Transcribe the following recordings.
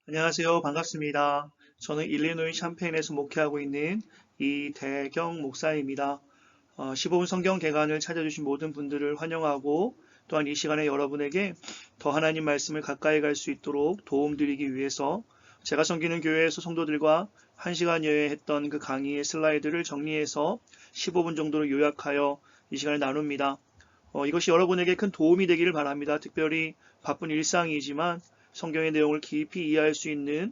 안녕하세요. 반갑습니다. 저는 일리노이 샴페인에서 목회하고 있는 이대경 목사입니다. 15분 성경 개관을 찾아주신 모든 분들을 환영하고 또한 이 시간에 여러분에게 더 하나님 말씀을 가까이 갈 수 있도록 도움드리기 위해서 제가 섬기는 교회에서 성도들과 1시간여에 했던 그 강의의 슬라이드를 정리해서 15분 정도로 요약하여 이 시간에 나눕니다. 이것이 여러분에게 큰 도움이 되기를 바랍니다. 특별히 바쁜 일상이지만 성경의 내용을 깊이 이해할 수 있는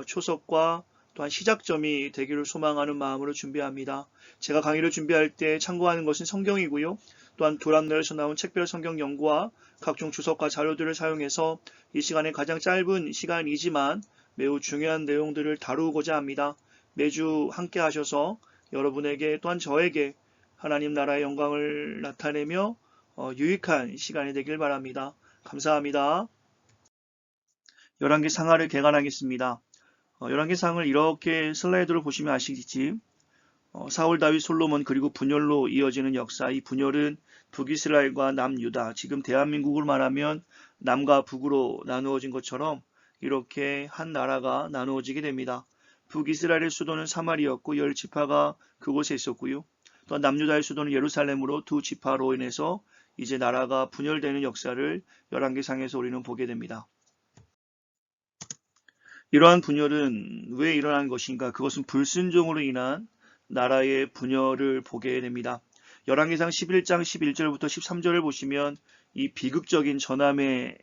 초석과 또한 시작점이 되기를 소망하는 마음으로 준비합니다. 제가 강의를 준비할 때 참고하는 것은 성경이고요. 또한 도람널에서 나온 책별 성경 연구와 각종 주석과 자료들을 사용해서 이 시간에 가장 짧은 시간이지만 매우 중요한 내용들을 다루고자 합니다. 매주 함께 하셔서 여러분에게 또한 저에게 하나님 나라의 영광을 나타내며 유익한 시간이 되길 바랍니다. 감사합니다. 열왕기 상하를 개관하겠습니다. 열왕기 상을 이렇게 슬라이드로 보시면 아시겠지? 사울, 다윗, 솔로몬 그리고 분열로 이어지는 역사. 이 분열은 북이스라엘과 남유다, 지금 대한민국을 말하면 남과 북으로 나누어진 것처럼 이렇게 한 나라가 나누어지게 됩니다. 북이스라엘의 수도는 사마리였고 10지파가 그곳에 있었고요. 또 남유다의 수도는 예루살렘으로 두 지파로 인해서 이제 나라가 분열되는 역사를 열왕기상에서 우리는 보게 됩니다. 이러한 분열은 왜 일어난 것인가? 그것은 불순종으로 인한 나라의 분열을 보게 됩니다. 열왕기상 11장 11절부터 13절을 보시면 이 비극적인 전함의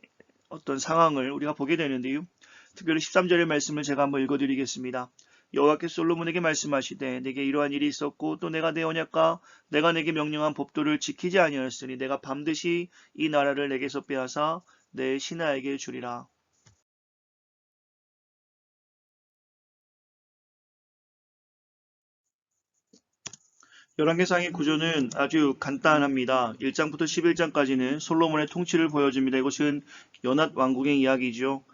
어떤 상황을 우리가 보게 되는데요. 특별히 13절의 말씀을 제가 한번 읽어드리겠습니다. 여호와께서 솔로몬에게 말씀하시되 내게 이러한 일이 있었고 또 내가 내 언약과 내가 내게 명령한 법도를 지키지 아니하였으니 내가 반드시 이 나라를 내게서 빼앗아 내 신하에게 주리라. 열왕기상의 구조는 아주 간단합니다. 1장부터 11장까지는 솔로몬의 통치를 보여줍니다. 이것은 연합 왕국의 이야기죠.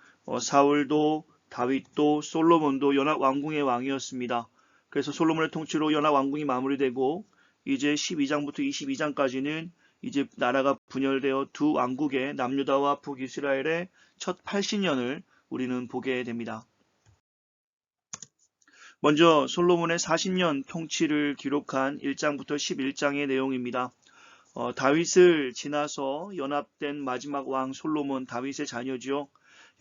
사울도 다윗도 솔로몬도 연합 왕국의 왕이었습니다. 그래서 솔로몬의 통치로 연합 왕국이 마무리되고 이제 12장부터 22장까지는 이제 나라가 분열되어 두 왕국의 남유다와 북이스라엘의 첫 80년을 우리는 보게 됩니다. 먼저 솔로몬의 40년 통치를 기록한 1장부터 11장의 내용입니다. 다윗을 지나서 연합된 마지막 왕 솔로몬, 다윗의 자녀지요.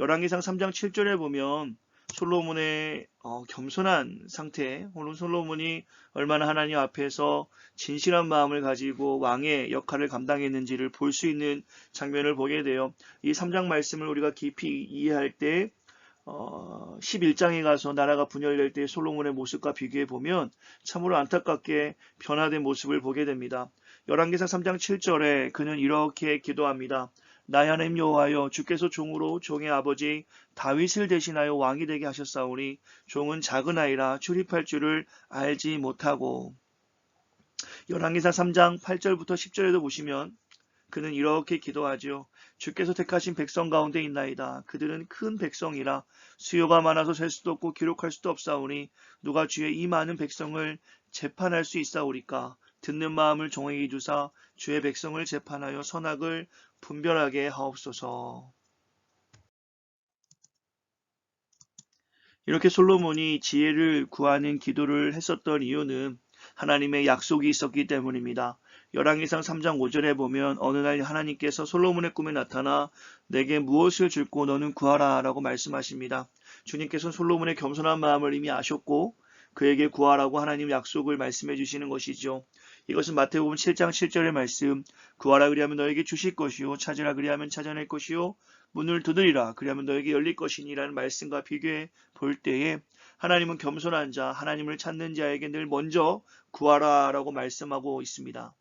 열왕기상 3장 7절에 보면 솔로몬의 겸손한 상태, 오늘 솔로몬이 얼마나 하나님 앞에서 진실한 마음을 가지고 왕의 역할을 감당했는지를 볼 수 있는 장면을 보게 돼요. 이 3장 말씀을 우리가 깊이 이해할 때 11장에 가서 나라가 분열될 때 솔로몬의 모습과 비교해 보면 참으로 안타깝게 변화된 모습을 보게 됩니다. 열왕기상 3장 7절에 그는 이렇게 기도합니다. 나의 하나님 여호와여, 주께서 종으로 종의 아버지 다윗을 대신하여 왕이 되게 하셨사오니 종은 작은 아이라 출입할 줄을 알지 못하고. 열왕기상 3장 8절부터 10절에도 보시면 그는 이렇게 기도하지요. 주께서 택하신 백성 가운데 있나이다. 그들은 큰 백성이라 수요가 많아서 셀 수도 없고 기록할 수도 없사오니 누가 주의 이 많은 백성을 재판할 수 있사오리까. 듣는 마음을 종에게 주사 주의 백성을 재판하여 선악을 분별하게 하옵소서. 이렇게 솔로몬이 지혜를 구하는 기도를 했었던 이유는 하나님의 약속이 있었기 때문입니다. 열왕기상 3장 5절에 보면 어느 날 하나님께서 솔로몬의 꿈에 나타나 내게 무엇을 줄고 너는 구하라 라고 말씀하십니다. 주님께서는 솔로몬의 겸손한 마음을 이미 아셨고 그에게 구하라고 하나님 약속을 말씀해 주시는 것이죠. 이것은 마태복음 7장 7절의 말씀, 구하라 그리하면 너에게 주실 것이요 찾으라 그리하면 찾아낼 것이요 문을 두드리라 그리하면 너에게 열릴 것이니라는 말씀과 비교해 볼 때에 하나님은 겸손한 자, 하나님을 찾는 자에게 늘 먼저 구하라 라고 말씀하고 있습니다.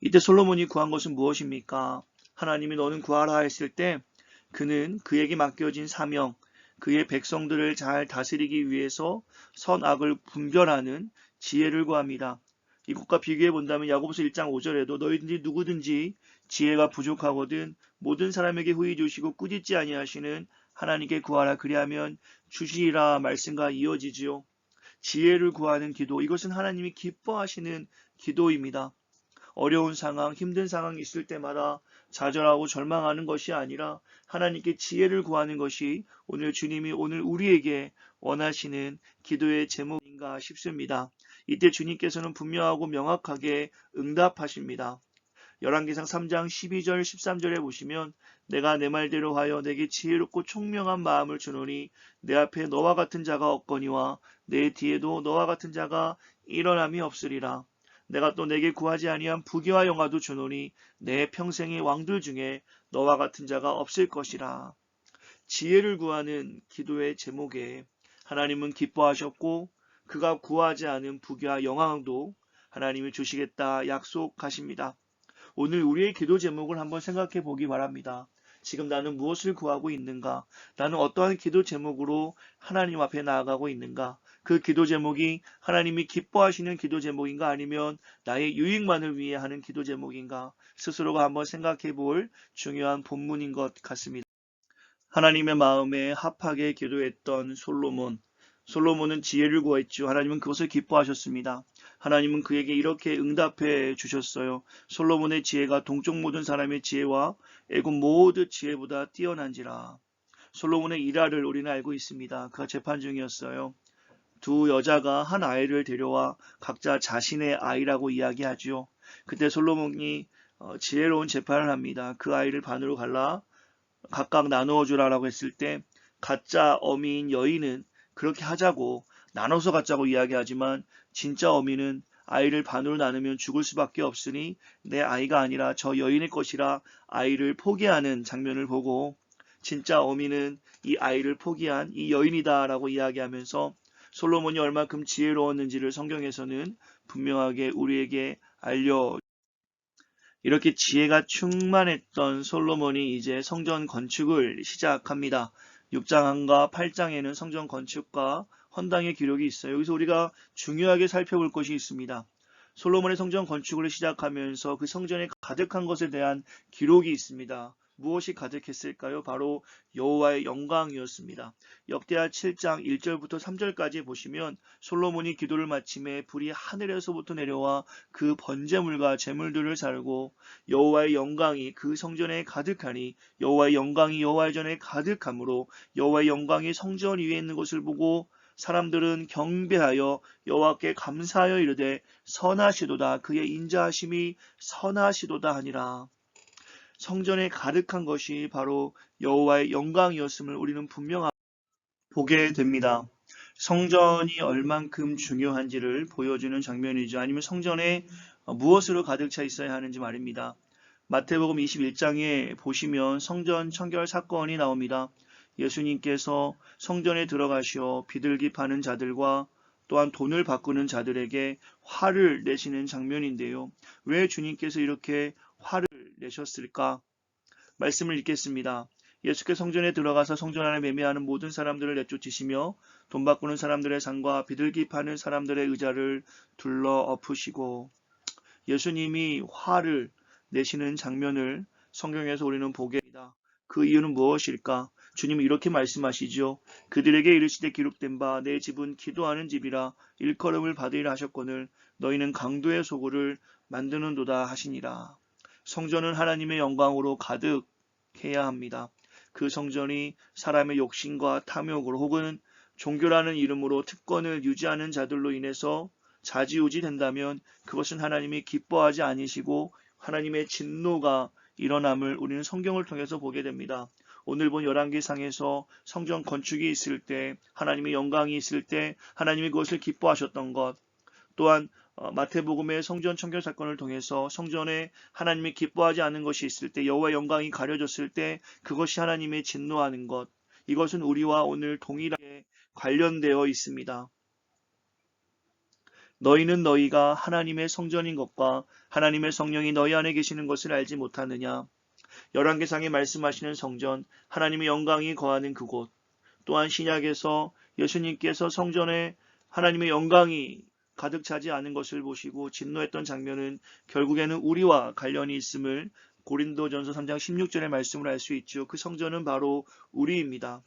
이때 솔로몬이 구한 것은 무엇입니까? 하나님이 너는 구하라 했을 때 그는 그에게 맡겨진 사명, 그의 백성들을 잘 다스리기 위해서 선악을 분별하는 지혜를 구합니다. 이것과 비교해 본다면 야고보서 1장 5절에도 너희든지 누구든지 지혜가 부족하거든 모든 사람에게 후히 주시고 꾸짖지 아니하시는 하나님께 구하라 그리하면 주시리라 말씀과 이어지지요. 지혜를 구하는 기도, 이것은 하나님이 기뻐하시는 기도입니다. 어려운 상황, 힘든 상황이 있을 때마다 좌절하고 절망하는 것이 아니라 하나님께 지혜를 구하는 것이 오늘 주님이 오늘 우리에게 원하시는 기도의 제목인가 싶습니다. 이때 주님께서는 분명하고 명확하게 응답하십니다. 열왕기상 3장 12절 13절에 보시면 내가 내 말대로 하여 내게 지혜롭고 총명한 마음을 주노니 내 앞에 너와 같은 자가 없거니와 내 뒤에도 너와 같은 자가 일어남이 없으리라. 내가 또 내게 구하지 아니한 부귀와 영화도 주노니 내 평생의 왕들 중에 너와 같은 자가 없을 것이라. 지혜를 구하는 기도의 제목에 하나님은 기뻐하셨고 그가 구하지 않은 부귀와 영광도 하나님이 주시겠다 약속하십니다. 오늘 우리의 기도 제목을 한번 생각해 보기 바랍니다. 지금 나는 무엇을 구하고 있는가? 나는 어떠한 기도 제목으로 하나님 앞에 나아가고 있는가? 그 기도 제목이 하나님이 기뻐하시는 기도 제목인가 아니면 나의 유익만을 위해 하는 기도 제목인가? 스스로가 한번 생각해 볼 중요한 본문인 것 같습니다. 하나님의 마음에 합하게 기도했던 솔로몬은 지혜를 구했죠. 하나님은 그것을 기뻐하셨습니다. 하나님은 그에게 이렇게 응답해 주셨어요. 솔로몬의 지혜가 동쪽 모든 사람의 지혜와 애굽 모든 지혜보다 뛰어난지라. 솔로몬의 일화를 우리는 알고 있습니다. 그가 재판 중이었어요. 두 여자가 한 아이를 데려와 각자 자신의 아이라고 이야기하죠. 그때 솔로몬이 지혜로운 재판을 합니다. 그 아이를 반으로 갈라 각각 나누어 주라라고 했을 때 가짜 어미인 여인은 그렇게 하자고 나눠서 갖자고 이야기하지만 진짜 어미는 아이를 반으로 나누면 죽을 수밖에 없으니 내 아이가 아니라 저 여인의 것이라 아이를 포기하는 장면을 보고 진짜 어미는 이 아이를 포기한 이 여인이다라고 이야기하면서 솔로몬이 얼마큼 지혜로웠는지를 성경에서는 분명하게 우리에게 이렇게 지혜가 충만했던 솔로몬이 이제 성전 건축을 시작합니다. 6장과 8장에는 성전 건축과 헌당의 기록이 있어요. 여기서 우리가 중요하게 살펴볼 것이 있습니다. 솔로몬의 성전 건축을 시작하면서 그 성전에 가득한 것에 대한 기록이 있습니다. 무엇이 가득했을까요? 바로 여호와의 영광이었습니다. 역대하 7장 1절부터 3절까지 보시면 솔로몬이 기도를 마침에 불이 하늘에서부터 내려와 그 번제물과 제물들을 살고 여호와의 영광이 그 성전에 가득하니 여호와의 영광이 여호와의 전에 가득하므로 여호와의 영광이 성전 위에 있는 것을 보고 사람들은 경배하여 여호와께 감사하여 이르되 선하시도다 그의 인자하심이 선하시도다 하니라. 성전에 가득한 것이 바로 여호와의 영광이었음을 우리는 분명하게 보게 됩니다. 성전이 얼만큼 중요한지를 보여주는 장면이죠. 아니면 성전에 무엇으로 가득 차 있어야 하는지 말입니다. 마태복음 21장에 보시면 성전 청결 사건이 나옵니다. 예수님께서 성전에 들어가시어 비둘기 파는 자들과 또한 돈을 바꾸는 자들에게 화를 내시는 장면인데요. 왜 주님께서 이렇게 화를 내셨을까? 말씀을 읽겠습니다. 예수께서 성전에 들어가서 성전 안에 매매하는 모든 사람들을 내쫓으시며 돈 바꾸는 사람들의 상과 비둘기 파는 사람들의 의자를 둘러 엎으시고 예수님이 화를 내시는 장면을 성경에서 우리는 보게 됩니다. 그 이유는 무엇일까? 주님은 이렇게 말씀하시죠. 그들에게 이르시되 기록된 바 내 집은 기도하는 집이라 일컬음을 받으리라 하셨거늘 너희는 강도의 소굴을 만드는도다 하시니라. 성전은 하나님의 영광으로 가득해야 합니다. 그 성전이 사람의 욕심과 탐욕으로 혹은 종교라는 이름으로 특권을 유지하는 자들로 인해서 좌지우지 된다면 그것은 하나님이 기뻐하지 아니시고 하나님의 진노가 일어남을 우리는 성경을 통해서 보게 됩니다. 오늘 본 열왕기상에서 성전 건축이 있을 때 하나님의 영광이 있을 때 하나님이 그것을 기뻐하셨던 것 또한 마태복음의 성전 청결 사건을 통해서 성전에 하나님이 기뻐하지 않은 것이 있을 때 여호와의 영광이 가려졌을 때 그것이 하나님의 진노하는 것 이것은 우리와 오늘 동일하게 관련되어 있습니다. 너희는 너희가 하나님의 성전인 것과 하나님의 성령이 너희 안에 계시는 것을 알지 못하느냐. 열왕기상에 말씀하시는 성전, 하나님의 영광이 거하는 그곳, 또한 신약에서 예수님께서 성전에 하나님의 영광이 가득 차지 않은 것을 보시고 진노했던 장면은 결국에는 우리와 관련이 있음을 고린도전서 3장 16절의 말씀을 알 수 있죠. 그 성전은 바로 우리입니다.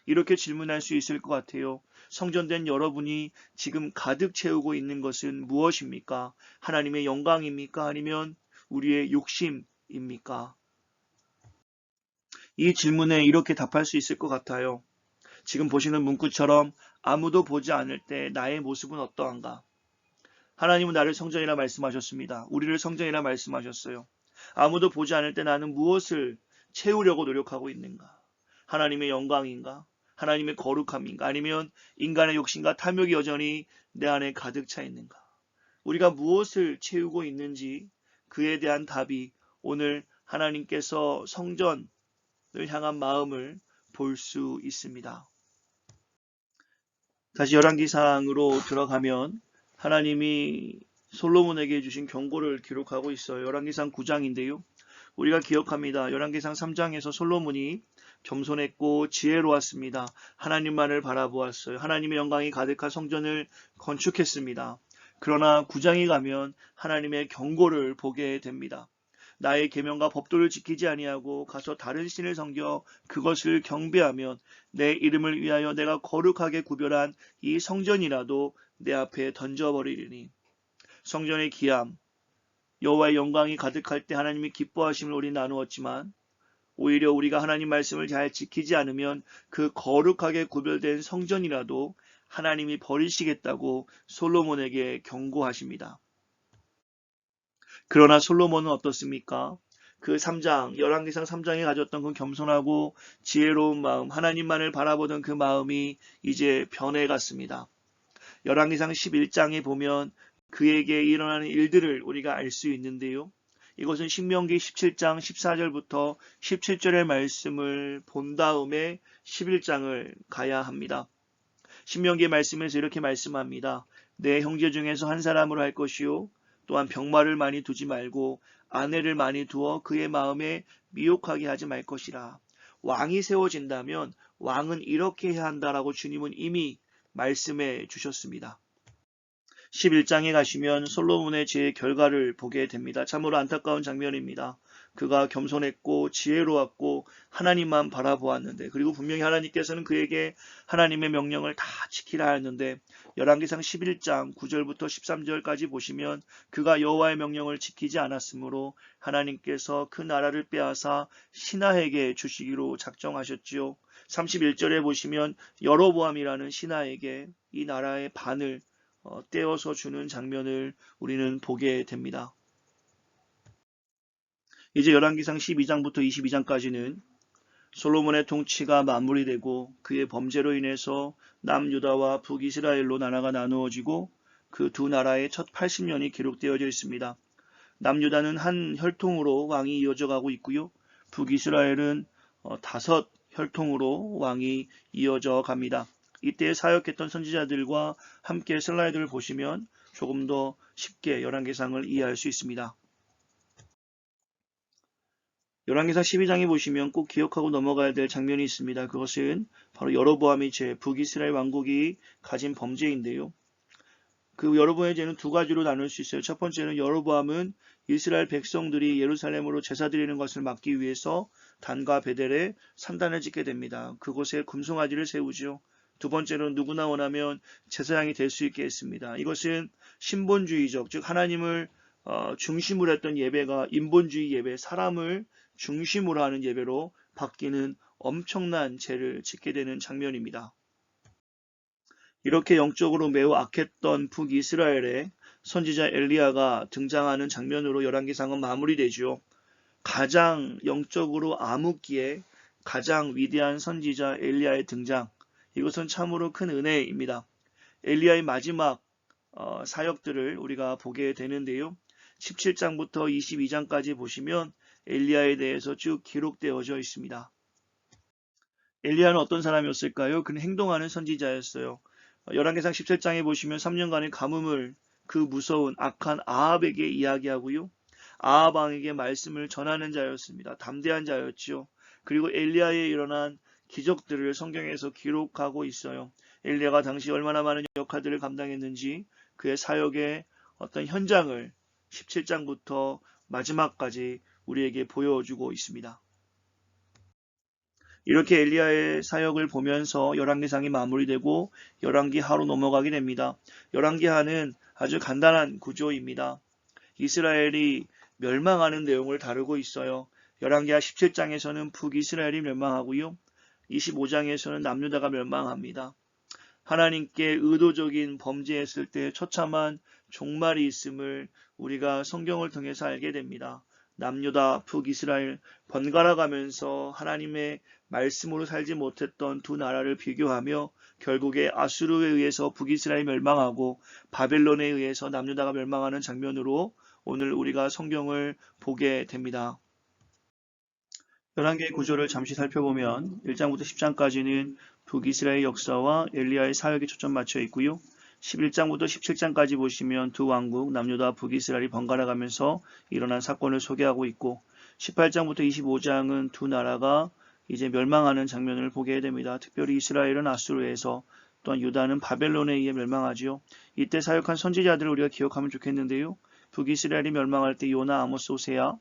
이렇게 질문할 수 있을 것 같아요. 성전된 여러분이 지금 가득 채우고 있는 것은 무엇입니까? 하나님의 영광입니까? 아니면 우리의 욕심입니까? 이 질문에 이렇게 답할 수 있을 것 같아요. 지금 보시는 문구처럼 아무도 보지 않을 때 나의 모습은 어떠한가? 하나님은 나를 성전이라 말씀하셨습니다. 우리를 성전이라 말씀하셨어요. 아무도 보지 않을 때 나는 무엇을 채우려고 노력하고 있는가? 하나님의 영광인가? 하나님의 거룩함인가? 아니면 인간의 욕심과 탐욕이 여전히 내 안에 가득 차 있는가? 우리가 무엇을 채우고 있는지 그에 대한 답이 오늘 하나님께서 성전을 향한 마음을 볼 수 있습니다. 다시 열왕기상으로 들어가면 하나님이 솔로몬에게 주신 경고를 기록하고 있어요. 열왕기상 9장인데요. 우리가 기억합니다. 열왕기상 3장에서 솔로몬이 겸손했고 지혜로웠습니다. 하나님만을 바라보았어요. 하나님의 영광이 가득한 성전을 건축했습니다. 그러나 9장에 가면 하나님의 경고를 보게 됩니다. 나의 계명과 법도를 지키지 아니하고 가서 다른 신을 섬겨 그것을 경배하면 내 이름을 위하여 내가 거룩하게 구별한 이 성전이라도 내 앞에 던져버리리니. 성전의 기함, 여호와의 영광이 가득할 때 하나님이 기뻐하심을 우리 나누었지만 오히려 우리가 하나님 말씀을 잘 지키지 않으면 그 거룩하게 구별된 성전이라도 하나님이 버리시겠다고 솔로몬에게 경고하십니다. 그러나 솔로몬은 어떻습니까? 그 3장, 열왕기상 3장에 가졌던 그 겸손하고 지혜로운 마음, 하나님만을 바라보던 그 마음이 이제 변해갔습니다. 열왕기상 11장에 보면 그에게 일어나는 일들을 우리가 알 수 있는데요. 이것은 신명기 17장 14절부터 17절의 말씀을 본 다음에 11장을 가야 합니다. 신명기의 말씀에서 이렇게 말씀합니다. 내 형제 중에서 한 사람으로 할 것이요. 또한 병마를 많이 두지 말고 아내를 많이 두어 그의 마음에 미혹하게 하지 말 것이라. 왕이 세워진다면 왕은 이렇게 해야 한다라고 주님은 이미 말씀해 주셨습니다. 11장에 가시면 솔로몬의 지혜의 결과를 보게 됩니다. 참으로 안타까운 장면입니다. 그가 겸손했고 지혜로웠고 하나님만 바라보았는데, 그리고 분명히 하나님께서는 그에게 하나님의 명령을 다 지키라 했는데 열왕기상 11장 9절부터 13절까지 보시면 그가 여호와의 명령을 지키지 않았으므로 하나님께서 그 나라를 빼앗아 신하에게 주시기로 작정하셨지요. 31절에 보시면 여로보암이라는 신하에게 이 나라의 반을 떼어서 주는 장면을 우리는 보게 됩니다. 이제 열왕기상 12장부터 22장까지는 솔로몬의 통치가 마무리되고 그의 범죄로 인해서 남유다와 북이스라엘로 나라가 나누어지고 그 두 나라의 첫 80년이 기록되어져 있습니다. 남유다는 한 혈통으로 왕이 이어져 가고 있고요. 북이스라엘은 5 혈통으로 왕이 이어져 갑니다. 이때 사역했던 선지자들과 함께 슬라이드를 보시면 조금 더 쉽게 열왕기상을 이해할 수 있습니다. 열왕기상 12장에 보시면 꼭 기억하고 넘어가야 될 장면이 있습니다. 그것은 바로 여로보암의 죄, 북이스라엘 왕국이 가진 범죄인데요. 그 여로보암의 죄는 두 가지로 나눌 수 있어요. 첫 번째는 여로보암은 이스라엘 백성들이 예루살렘으로 제사 드리는 것을 막기 위해서 단과 베델에 산단을 짓게 됩니다. 그곳에 금송아지를 세우죠. 두 번째는 누구나 원하면 제사장이 될 수 있게 했습니다. 이것은 신본주의적, 즉 하나님을 중심으로 했던 예배가 인본주의 예배, 사람을 중심으로 하는 예배로 바뀌는 엄청난 죄를 짓게 되는 장면입니다. 이렇게 영적으로 매우 악했던 북이스라엘에 선지자 엘리야가 등장하는 장면으로 열왕기상은 마무리되죠. 가장 영적으로 암흑기에 가장 위대한 선지자 엘리야의 등장, 이것은 참으로 큰 은혜입니다. 엘리야의 마지막 사역들을 우리가 보게 되는데요. 17장부터 22장까지 보시면 엘리야에 대해서 쭉 기록되어져 있습니다. 엘리야는 어떤 사람이었을까요? 그는 행동하는 선지자였어요. 열왕기상 17장에 보시면 3년간의 가뭄을 그 무서운 악한 아합에게 이야기하고요. 아합 왕에게 말씀을 전하는 자였습니다. 담대한 자였지요. 그리고 엘리야에 일어난 기적들을 성경에서 기록하고 있어요. 엘리야가 당시 얼마나 많은 역할들을 감당했는지 그의 사역의 어떤 현장을 17장부터 마지막까지 우리에게 보여주고 있습니다. 이렇게 엘리야의 사역을 보면서 열왕기상이 마무리되고 열왕기하로 넘어가게 됩니다. 열왕기하는 아주 간단한 구조입니다. 이스라엘이 멸망하는 내용을 다루고 있어요. 열왕기하 17장에서는 북이스라엘이 멸망하고요. 25장에서는 남유다가 멸망합니다. 하나님께 의도적인 범죄했을 때 처참한 종말이 있음을 우리가 성경을 통해서 알게 됩니다. 남유다, 북이스라엘 번갈아 가면서 하나님의 말씀으로 살지 못했던 두 나라를 비교하며 결국에 아수르에 의해서 북이스라엘이 멸망하고 바벨론에 의해서 남유다가 멸망하는 장면으로 오늘 우리가 성경을 보게 됩니다. 11개의 구조를 잠시 살펴보면 1장부터 10장까지는 북이스라엘 역사와 엘리야의 사역에 초점 맞춰 있고요. 11장부터 17장까지 보시면 두 왕국 남유다 북이스라엘이 번갈아 가면서 일어난 사건을 소개하고 있고 18장부터 25장은 두 나라가 이제 멸망하는 장면을 보게 됩니다. 특별히 이스라엘은 아수르에서 또한 유다는 바벨론에 의해 멸망하지요. 이때 사역한 선지자들을 우리가 기억하면 좋겠는데요. 북이스라엘이 멸망할 때 요나, 아모스, 호세야,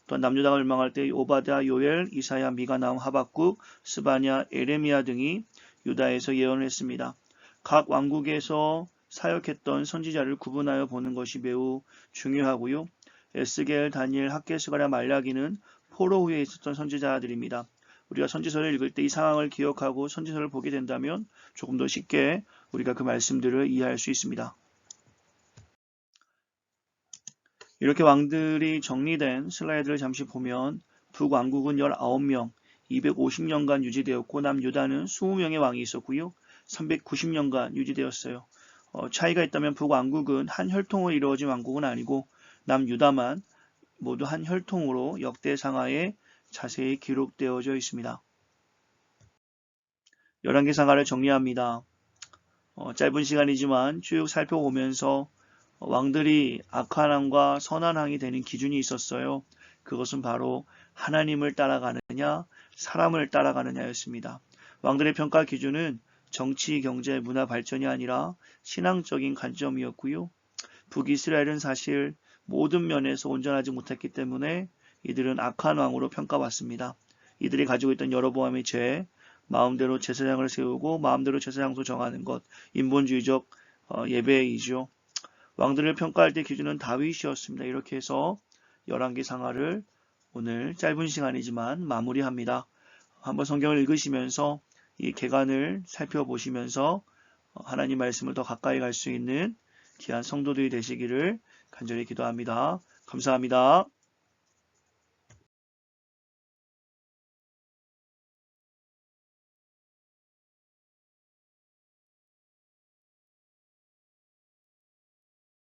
또한 남유다가 멸망할 때 오바댜, 요엘, 이사야, 미가, 나움, 하박국, 스바냐, 에레미야 등이 유다에서 예언을 했습니다. 각 왕국에서 사역했던 선지자를 구분하여 보는 것이 매우 중요하고요. 에스겔, 다니엘, 학개스가랴, 말라기는 포로 후에 있었던 선지자들입니다. 우리가 선지서를 읽을 때 이 상황을 기억하고 선지서를 보게 된다면 조금 더 쉽게 우리가 그 말씀들을 이해할 수 있습니다. 이렇게 왕들이 정리된 슬라이드를 잠시 보면 북왕국은 19명, 250년간 유지되었고 남유다는 20명의 왕이 있었고요. 390년간 유지되었어요. 차이가 있다면 북왕국은 한 혈통으로 이루어진 왕국은 아니고 남유다만 모두 한 혈통으로 역대상하에 자세히 기록되어져 있습니다. 11개 상하를 정리합니다. 짧은 시간이지만 쭉 살펴보면서 왕들이 악한 왕과 선한 왕이 되는 기준이 있었어요. 그것은 바로 하나님을 따라가느냐 사람을 따라가느냐였습니다. 왕들의 평가 기준은 정치, 경제, 문화 발전이 아니라 신앙적인 관점이었고요. 북이스라엘은 사실 모든 면에서 온전하지 못했기 때문에 이들은 악한 왕으로 평가받습니다. 이들이 가지고 있던 여로보암의 죄, 마음대로 제사장을 세우고 마음대로 제사장소 정하는 것, 인본주의적 예배이죠. 왕들을 평가할 때 기준은 다윗이었습니다. 이렇게 해서 11개 상하를 오늘 짧은 시간이지만 마무리합니다. 한번 성경을 읽으시면서 이 계간을 살펴보시면서 하나님 말씀을 더 가까이 갈 수 있는 귀한 성도들이 되시기를 간절히 기도합니다. 감사합니다.